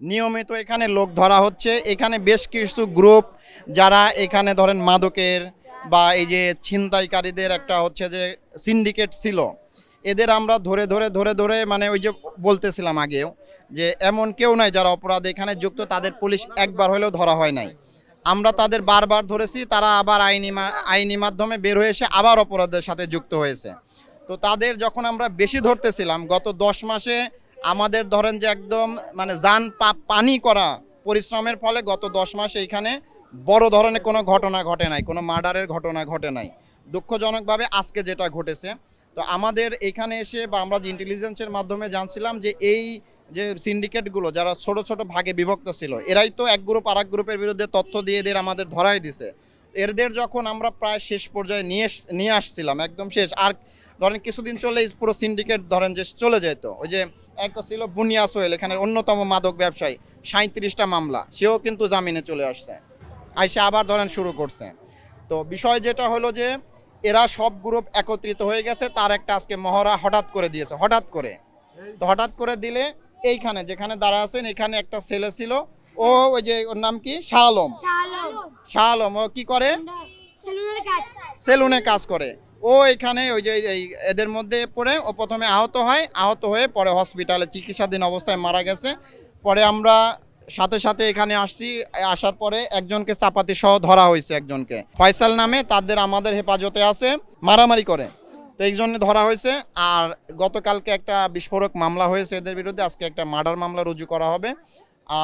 নিয়মিত এখানে লোক ধরা হচ্ছে। এখানে বেশ কিছু গ্রুপ যারা এখানে ধরেন মাদকের বা এই যে ছিনতাইকারীদের একটা হচ্ছে যে সিন্ডিকেট ছিল, এদের আমরা ধরে ধরে ধরে ধরে মানে ওই যে বলতেছিলাম আগেও যে এমন কেউ নাই যারা অপরাধ এখানে যুক্ত তাদের পুলিশ একবার হলেও ধরা হয় নাই। আমরা তাদের বারবার ধরেছি, তারা আবার আইনি মাধ্যমে বের হয়ে এসে আবার অপরাধের সাথে যুক্ত হয়েছে। তো তাদের যখন আমরা বেশি ধরতেছিলাম গত 10 মাসে আমাদের ধরেন যে একদম মানে জান পানি করা পরিশ্রমের ফলে গত 10 মাসে এখানে বড় ধরনের কোনো ঘটনা ঘটে নাই, কোনো মার্ডারের ঘটনা ঘটে নাই। দুঃখজনকভাবে আজকে যেটা ঘটেছে, তো আমাদের এখানে এসে বা আমরা যে ইন্টেলিজেন্সের মাধ্যমে জানছিলাম যে এই যে সিন্ডিকেটগুলো যারা ছোট ছোট ভাগে বিভক্ত ছিল, এরাই তো এক গ্রুপ আরেক গ্রুপের বিরুদ্ধে তথ্য দিয়ে এদের আমাদের ধরাই দিছে। এদের যখন আমরা প্রায় শেষ পর্যায়ে নিয়ে আসছিলাম একদম শেষ, আর ধরেন কিছুদিন চলে পুরো সিন্ডিকেট ধরেন যে চলে যেত। ওই যে এক ছিল বুনিয়া সোহেল, এখানের অন্যতম মাদক ব্যবসায়ী, 37টা মামলা, সেও কিন্তু জামিনে চলে আসছে, আইসে আবার ধরেন শুরু করছে। তো বিষয় যেটা হলো যে এরা সব গ্রুপ একত্রিত হয়ে গেছে, তার একটা আজকে মহড়া হঠাৎ করে দিয়েছে, হঠাৎ করে। তো হঠাৎ করে দিলে এইখানে যেখানে দাঁড়া আছেন এখানে একটা ছেলে ছিল, ও ওই যে ওর নাম কি, শাহ আলম। শাহ আলম ও কি করে, সেলুনে কাজ করে। ও এখানে ওই যে এদের মধ্যে পড়ে ও প্রথমে আহত হয়ে পরে হসপিটালে চিকিৎসাধীন অবস্থায় মারা গেছে। পরে আমরা সাথে সাথে এখানে আসছি, আসার পরে একজনকে চাপাতি সহ ধরা হয়েছে, একজনকে ফয়সাল নামে, তাদের আমাদের হেফাজতে আছে, মারামারি করে, তো এই জন্য ধরা হয়েছে। আর গতকালকে একটা বিস্ফোরক মামলা হয়েছে এদের বিরুদ্ধে, আজকে একটা মার্ডার মামলা রুজু করা হবে।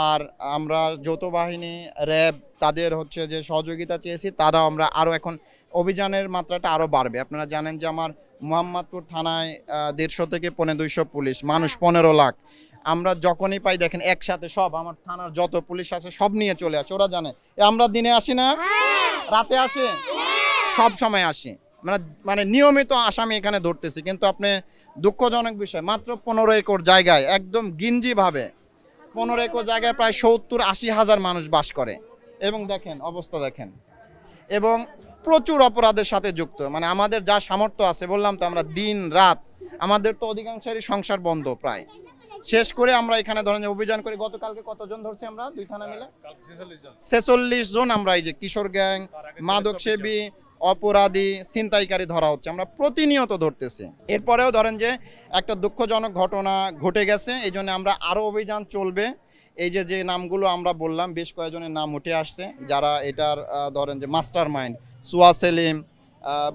আর আমরা যৌথ বাহিনী, র্যাব, তাদের হচ্ছে যে সহযোগিতা চেয়েছি, তারা আমরা আরও এখন অভিযানের মাত্রাটা আরও বাড়বে। আপনারা জানেন যে আমার মোহাম্মদপুর থানায় 150 থেকে 200 পুলিশ, মানুষ 15 লাখ। আমরা যখনই পাই দেখেন একসাথে সব আমার থানার যত পুলিশ আছে সব নিয়ে চলে আসে, ওরা জানে আমরা দিনে আসি না, রাতে আসে, সব সময় আসি। মানে মানে নিয়মিত আসামি এখানে ধরতেছি। কিন্তু আপনি দুঃখজনক বিষয়, মাত্র 15 একর জায়গায় একদম গিঞ্জিভাবে 15 একর জায়গায় প্রায় 70-80 হাজার মানুষ বাস করে। এবং দেখেন অবস্থা দেখেন, এবং প্রচুর অপরাধের সাথে যুক্ত। মানে আমাদের যা সামর্থ্য আছে, বললাম তো আমরা দিন রাত, আমাদের তো অধিকাংশেরই সংসার বন্ধ প্রায়, শেষ করে আমরা এখানে ধরেন অভিযান করি। গতকালকে কতজন ধরছি আমরা দুই থানা মিলে, 46 জন। আমরা এই যে কিশোর গ্যাং, মাদক সেবী, অপরাধী, ছিনতাইকারী ধরা হচ্ছে, আমরা প্রতিনিয়ত ধরতেছি। এরপরেও ধরেন যে একটা দুঃখজনক ঘটনা ঘটে গেছে, এই জন্য আমরা আরও অভিযান চলবে। এই যে যে নামগুলো আমরা বললাম, বেশ কয়েকজনের নাম উঠে আসছে যারা এটার ধরেন যে মাস্টার মাইন্ড, সুয়া সেলিম,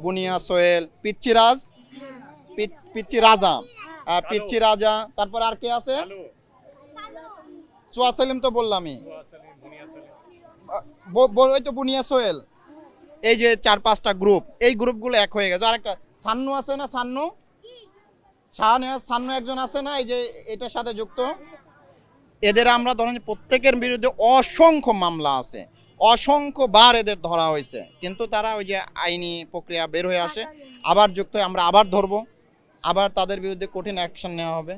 বুনিয়া সোহেল, পিচ্চি রাজা, পিচ্চি রাজা, তারপর আর কে আছে, সুয়া সেলিম তো বললামই, ওই তো বুনিয়া সোহেল। এই যে 4-5টা গ্রুপ, এই গ্রুপগুলো এক হয়ে গেছে। আরেকটা সান্নু আছে না, সান্নু একজন আছে না, এই যে এটার সাথে যুক্ত। এদের আমরা ধরেন প্রত্যেকের বিরুদ্ধে অসংখ্য মামলা আছে, অসংখ্যবার এদের ধরা হয়েছে, কিন্তু তারা ওই যে আইনি প্রক্রিয়া বের হয়ে আসে, আবার যুক্ত হয়ে আমরা আবার ধরবো, আবার তাদের বিরুদ্ধে কঠিন অ্যাকশন নেওয়া হবে।